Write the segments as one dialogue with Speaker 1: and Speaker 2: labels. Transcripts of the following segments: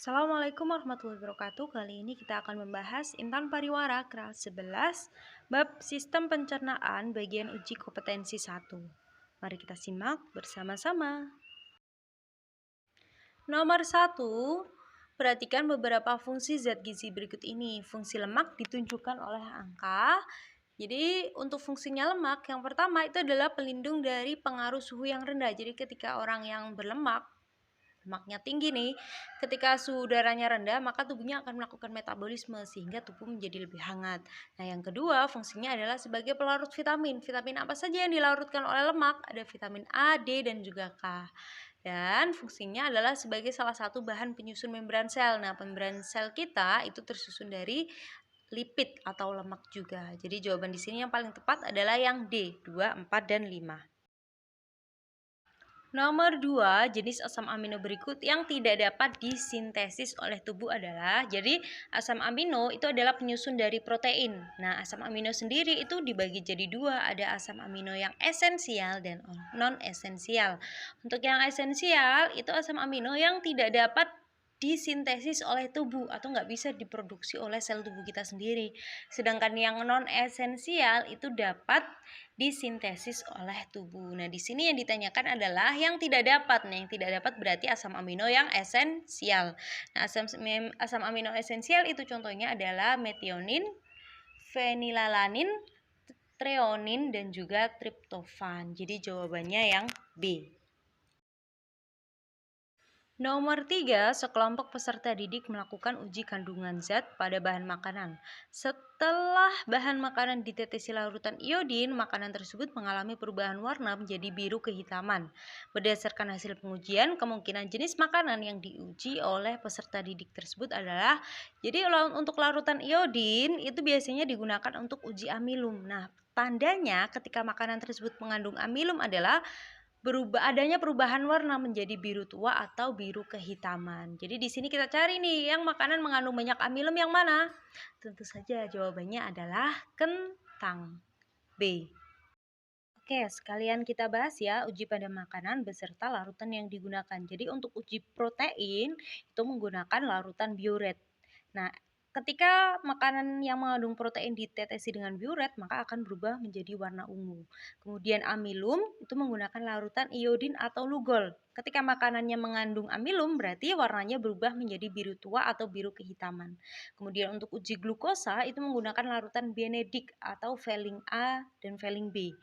Speaker 1: Assalamualaikum warahmatullahi wabarakatuh. Kali ini kita akan membahas Intan Pariwara kelas 11 bab Sistem Pencernaan bagian uji kompetensi 1. Mari kita simak bersama-sama. Nomor 1, perhatikan beberapa fungsi zat gizi berikut ini. Fungsi lemak ditunjukkan oleh angka. Jadi untuk fungsinya lemak, yang pertama itu adalah pelindung dari pengaruh suhu yang rendah. Jadi ketika orang yang berlemak, lemaknya tinggi nih, ketika suhu udaranya rendah, maka tubuhnya akan melakukan metabolisme sehingga tubuh menjadi lebih hangat. Nah, yang kedua fungsinya adalah sebagai pelarut vitamin. Vitamin apa saja yang dilarutkan oleh lemak? Ada vitamin A, D, dan juga K. Dan fungsinya adalah sebagai salah satu bahan penyusun membran sel. Nah, membran sel kita itu tersusun dari lipid atau lemak juga. Jadi jawaban di sini yang paling tepat adalah yang D, 2, 4, dan 5. Nomor 2, jenis asam amino berikut yang tidak dapat disintesis oleh tubuh adalah, jadi asam amino itu adalah penyusun dari protein. Nah, asam amino sendiri itu dibagi jadi dua, ada asam amino yang esensial dan non-esensial. Untuk yang esensial itu asam amino yang tidak dapat disintesis oleh tubuh atau nggak bisa diproduksi oleh sel tubuh kita sendiri. Sedangkan yang non-esensial itu dapat disintesis oleh tubuh. Nah, di sini yang ditanyakan adalah yang tidak dapat. Nah, yang tidak dapat berarti asam amino yang esensial. Nah, asam amino esensial itu contohnya adalah metionin, fenilalanin, treonin, dan juga triptofan. Jadi jawabannya yang B. Nomor 3, sekelompok peserta didik melakukan uji kandungan zat pada bahan makanan. Setelah bahan makanan ditetesi larutan iodin, makanan tersebut mengalami perubahan warna menjadi biru kehitaman. Berdasarkan hasil pengujian, kemungkinan jenis makanan yang diuji oleh peserta didik tersebut adalah, jadi untuk larutan iodin itu biasanya digunakan untuk uji amilum. Nah, tandanya ketika makanan tersebut mengandung amilum adalah adanya perubahan warna menjadi biru tua atau biru kehitaman. Jadi di sini kita cari nih yang makanan mengandung banyak amilum yang mana? Tentu saja jawabannya adalah kentang. B. Oke, sekalian kita bahas ya uji pada makanan beserta larutan yang digunakan. Jadi untuk uji protein itu menggunakan larutan bioret. Nah, ketika makanan yang mengandung protein ditetesi dengan bioret, maka akan berubah menjadi warna ungu. Kemudian amilum itu menggunakan larutan iodin atau lugol. Ketika makanannya mengandung amilum, berarti warnanya berubah menjadi biru tua atau biru kehitaman. Kemudian untuk uji glukosa itu menggunakan larutan benedik atau Velling A dan Velling B.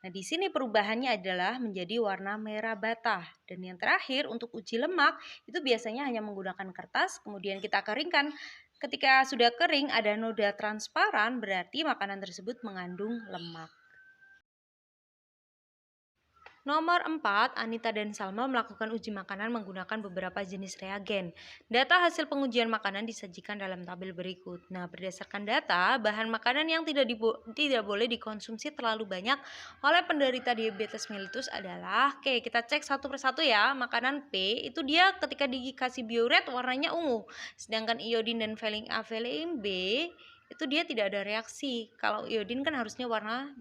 Speaker 1: Nah, di sini perubahannya adalah menjadi warna merah bata. Dan yang terakhir untuk uji lemak itu biasanya hanya menggunakan kertas, kemudian kita keringkan. Ketika sudah kering ada noda transparan, berarti makanan tersebut mengandung lemak. Nomor 4, Anita dan Salma melakukan uji makanan menggunakan beberapa jenis reagen. Data hasil pengujian makanan disajikan dalam tabel berikut. Nah, berdasarkan data, bahan makanan yang tidak boleh dikonsumsi terlalu banyak oleh penderita diabetes mellitus adalah, oke, kita cek satu persatu ya. Makanan P itu dia ketika dikasih bioret warnanya ungu. Sedangkan iodin dan Velling A, Velling B itu dia tidak ada reaksi. Kalau iodin kan harusnya warna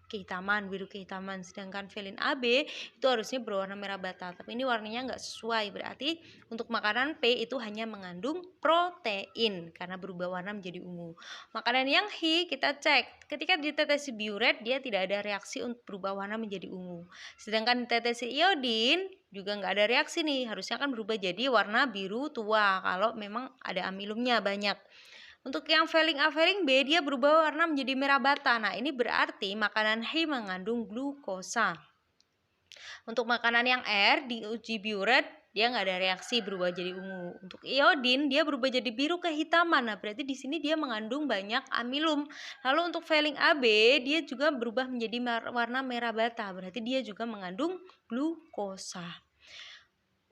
Speaker 1: kehitaman, biru kehitaman, sedangkan Velin AB itu harusnya berwarna merah bata, tapi ini warnanya nggak sesuai, berarti untuk makanan P itu hanya mengandung protein karena berubah warna menjadi ungu. Makanan yang H kita cek, ketika ditetesi bioret dia tidak ada reaksi untuk berubah warna menjadi ungu, sedangkan ditetesi iodin juga nggak ada reaksi nih, harusnya kan berubah jadi warna biru tua kalau memang ada amilumnya banyak. Untuk yang Velling A, Velling B dia berubah warna menjadi merah bata. Nah, ini berarti makanan H mengandung glukosa. Untuk makanan yang R di uji bioret dia nggak ada reaksi berubah jadi ungu. Untuk iodin dia berubah jadi biru kehitaman. Nah, berarti di sini dia mengandung banyak amilum. Lalu untuk Velling AB dia juga berubah menjadi warna merah bata. Berarti dia juga mengandung glukosa.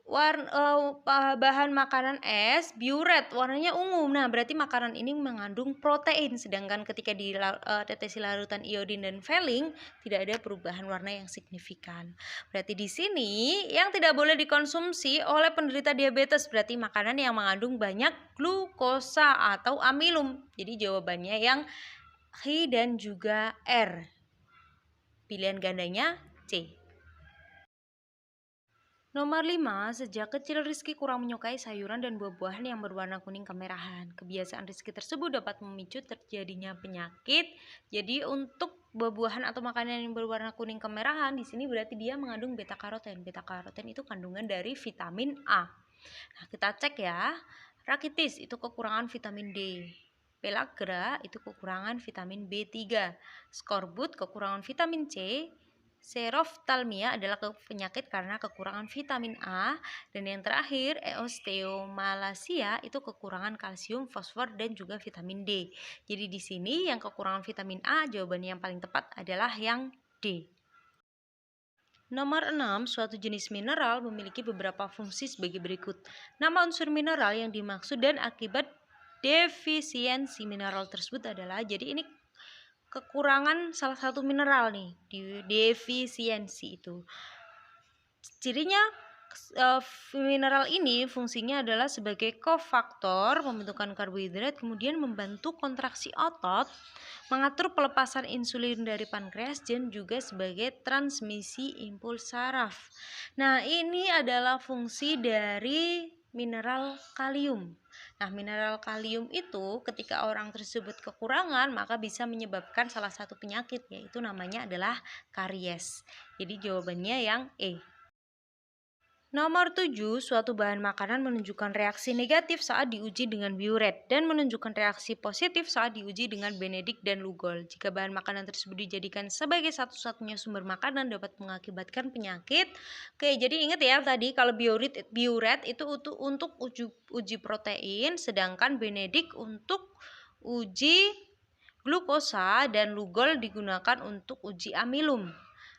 Speaker 1: Bahan makanan es bioret warnanya ungu. Nah, berarti makanan ini mengandung protein, sedangkan ketika ditetesi larutan iodin dan Velling tidak ada perubahan warna yang signifikan. Berarti di sini yang tidak boleh dikonsumsi oleh penderita diabetes berarti makanan yang mengandung banyak glukosa atau amilum. Jadi jawabannya yang H dan juga R. Pilihan gandanya C. Nomor 5, sejak kecil Rizky kurang menyukai sayuran dan buah-buahan yang berwarna kuning kemerahan. Kebiasaan Rizky tersebut dapat memicu terjadinya penyakit. Jadi untuk buah-buahan atau makanan yang berwarna kuning kemerahan, di sini berarti dia mengandung beta karoten. Beta karoten itu kandungan dari vitamin A. Nah, kita cek ya. Rakitis itu kekurangan vitamin D. Pellagra itu kekurangan vitamin B3. Skorbut kekurangan vitamin C. Seroftalmia adalah penyakit karena kekurangan vitamin A, dan yang terakhir Osteomalacia itu kekurangan kalsium, fosfor dan juga vitamin D. Jadi di sini yang kekurangan vitamin A jawabannya yang paling tepat adalah yang D. Nomor 6, suatu jenis mineral memiliki beberapa fungsi sebagai berikut. Nama unsur mineral yang dimaksud dan akibat defisiensi mineral tersebut adalah, jadi ini kekurangan salah satu mineral nih, defisiensi itu. Cirinya mineral ini fungsinya adalah sebagai kofaktor pembentukan karbohidrat, kemudian membantu kontraksi otot, mengatur pelepasan insulin dari pankreas, dan juga sebagai transmisi impuls saraf. Nah, ini adalah fungsi dari mineral kalium. Nah, mineral kalium itu ketika orang tersebut kekurangan maka bisa menyebabkan salah satu penyakit, yaitu namanya adalah karies. Jadi jawabannya yang E. Nomor 7, suatu bahan makanan menunjukkan reaksi negatif saat diuji dengan biuret dan menunjukkan reaksi positif saat diuji dengan Benedict dan Lugol. Jika bahan makanan tersebut dijadikan sebagai satu-satunya sumber makanan dapat mengakibatkan penyakit. Oke, jadi ingat ya tadi kalau biuret itu untuk uji protein, sedangkan Benedict untuk uji glukosa dan Lugol digunakan untuk uji amilum.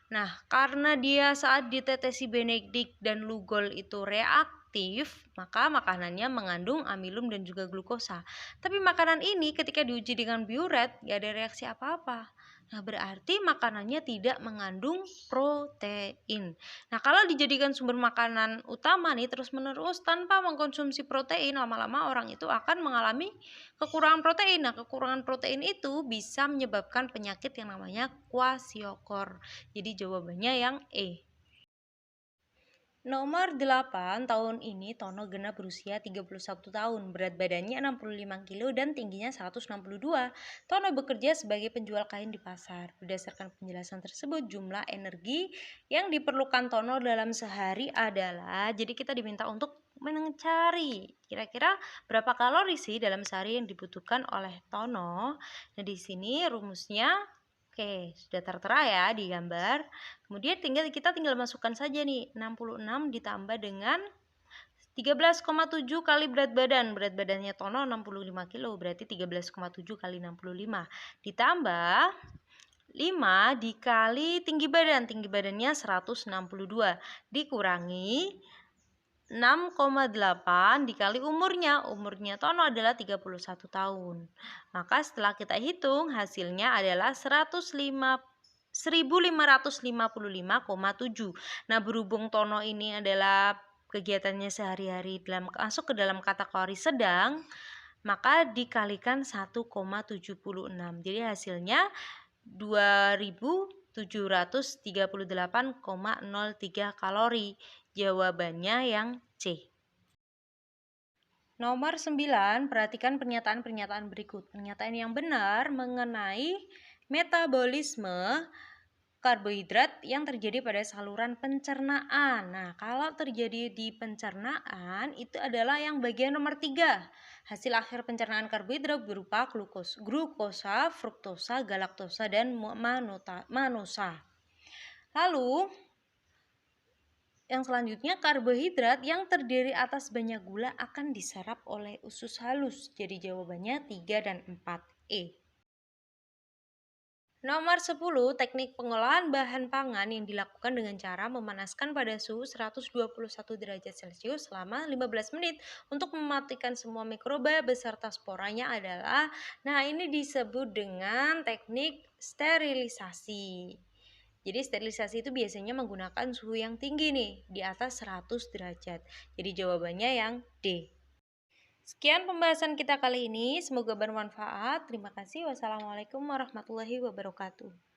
Speaker 1: Nah, karena dia saat ditetesi Benedict dan Lugol itu reaktif, maka makanannya mengandung amilum dan juga glukosa. Tapi makanan ini ketika diuji dengan biuret, gak ada reaksi apa-apa. Nah, berarti makanannya tidak mengandung protein. Nah, kalau dijadikan sumber makanan utama nih terus-menerus tanpa mengkonsumsi protein, lama-lama orang itu akan mengalami kekurangan protein. Nah, kekurangan protein itu bisa menyebabkan penyakit yang namanya kwashiorkor. Jadi jawabannya yang E. Nomor 8, tahun ini Tono genap berusia 31 tahun, berat badannya 65 kg dan tingginya 162. Tono bekerja sebagai penjual kain di pasar. Berdasarkan penjelasan tersebut, jumlah energi yang diperlukan Tono dalam sehari adalah, jadi kita diminta untuk mencari kira-kira berapa kalori sih dalam sehari yang dibutuhkan oleh Tono. Nah, di sini rumusnya oke, sudah tertera ya di gambar. Kemudian kita tinggal masukkan saja nih 66 ditambah dengan 13,7 kali berat badan. Berat badannya Tono 65 kg, berarti 13,7 kali 65 ditambah 5 dikali tinggi badan. Tinggi badannya 162 dikurangi 6,8 dikali umurnya. Umurnya Tono adalah 31 tahun. Maka setelah kita hitung hasilnya adalah 1555,7. Nah, berhubung Tono ini adalah kegiatannya sehari-hari masuk ke dalam kategori sedang, maka dikalikan 1,76. Jadi hasilnya 2738,03 kalori. Jawabannya yang C. Nomor 9, perhatikan pernyataan-pernyataan berikut. Pernyataan yang benar mengenai metabolisme karbohidrat yang terjadi pada saluran pencernaan. Nah, kalau terjadi di pencernaan itu adalah yang bagian nomor 3. Hasil akhir pencernaan karbohidrat berupa glukosa, fruktosa, galaktosa, dan manosa. Lalu yang selanjutnya, karbohidrat yang terdiri atas banyak gula akan diserap oleh usus halus. Jadi jawabannya 3 dan 4 E. Nomor 10, teknik pengolahan bahan pangan yang dilakukan dengan cara memanaskan pada suhu 121 derajat Celcius selama 15 menit untuk mematikan semua mikroba beserta sporanya adalah, nah ini disebut dengan teknik sterilisasi. Jadi sterilisasi itu biasanya menggunakan suhu yang tinggi nih, di atas 100 derajat. Jadi jawabannya yang D. Sekian pembahasan kita kali ini, semoga bermanfaat. Terima kasih. Wassalamualaikum warahmatullahi wabarakatuh.